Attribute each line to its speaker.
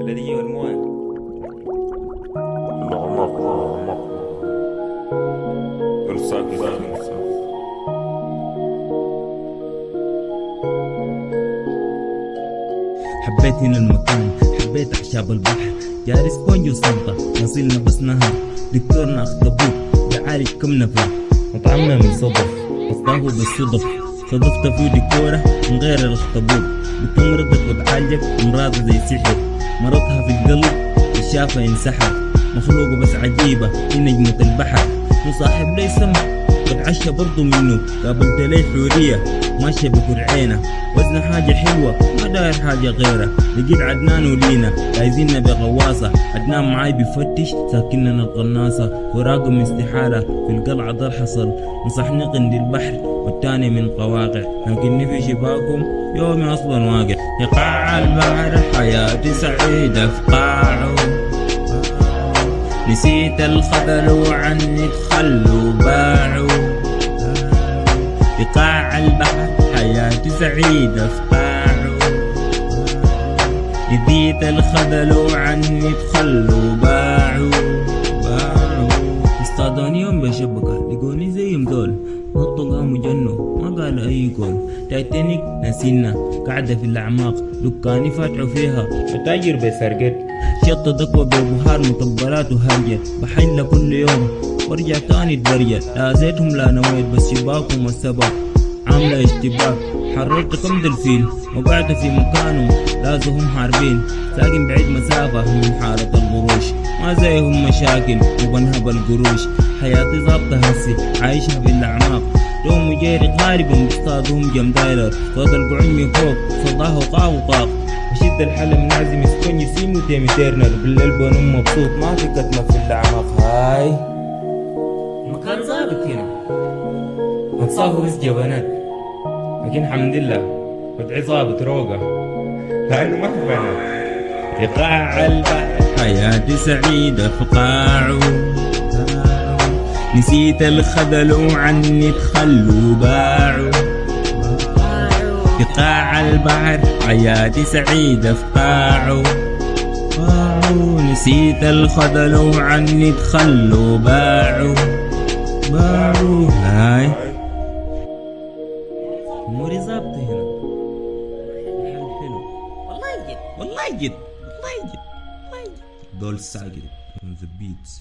Speaker 1: البلدية والمويه.
Speaker 2: الأعماق إرسال
Speaker 3: حبيت هنا المكان، حبيت أعشاب البحر، جاري سبونج وسلطة، نصيلنا بس نهر، دكتورنا أخطبوط بيعالج كم نفر، مطعمنا من صدف، مصداه بالصدف، صدفت فيه دكتورة من غير الأخطبوط، بتمرضك وتعالجك أمراض زي سحر، مرضها في القلب الشافة ينسحر، مخلوقة بس عجيبة هي نجمة البحر، مصاحب لي سمك بتعشى برضو منه، قابلت لي حورية ماشية بكرعينة، وزن حاجة حلوة ما داير حاجة غيرها، لقيت عدنان ولينا عايزيننا بغواصة، عدنان معاي بيفتش ساكننا القناصة، وراقم استحالة في القلعة ضل حصل، نصحني قند البحر والتاني من قواقع، لكني في شباكم يومي أصلا واقع، يقع البحر حياتي سعيدة في قاعه، نسيت الخذل وعني تخلوا باعوا، بقاع البحر حياتي سعيدة في قاعه، نسيت الخذل وعني تخلوا باعوا. اصطادوني يوم بشبكة لقوني زي مدول، نطوا قاموا جنوا ما قال أي قول، تايتانيك ناسينا قاعدة في الأعماق، دكاني فاتحوا فيها وتاجر بسرقت، شطة دقوة ببهار مطبلات وهرجت، بحل كل يوم وارجع تاني اتبرجل، لا زيتهم لا نويت بس شباكهم والسبب عاملة اشتباك، حررت كم دلفين وقعت في مكانهم لازهم حاربين، ساكن بعيد مسافة من حارة الغروش، ما زيهم مشاكل وبنهب القروش، حياتي ظابطة هسي عايشها في الأعماق، دوم وجيري غالبا بصطادهم جم دايلر، صوت القعمي فوق صداه وقاع وطاق، بشد الحلم نازم يسكن يسيمو تيمي تيرنر، بالليل بنوم مبسوط ما في كتمة في الأعماق. هاي المكان ظابط هنا، هتصافوا بس جبنات، لكن الحمد لله وضعي ظابط روقة لأنه ما في بنات. في قاع البحر حياتي سعيدة في قاعه، نسيت الخذل وعني تخلوا باعوا، في قاع البحر حياتي سعيدة في قاعه، نسيت الخذل وعني تخلوا باعوا. هاي اموري ظابطة هنا، الحال حلو والله جد والله جد والله جد والله جد، دول ساقط on the beats.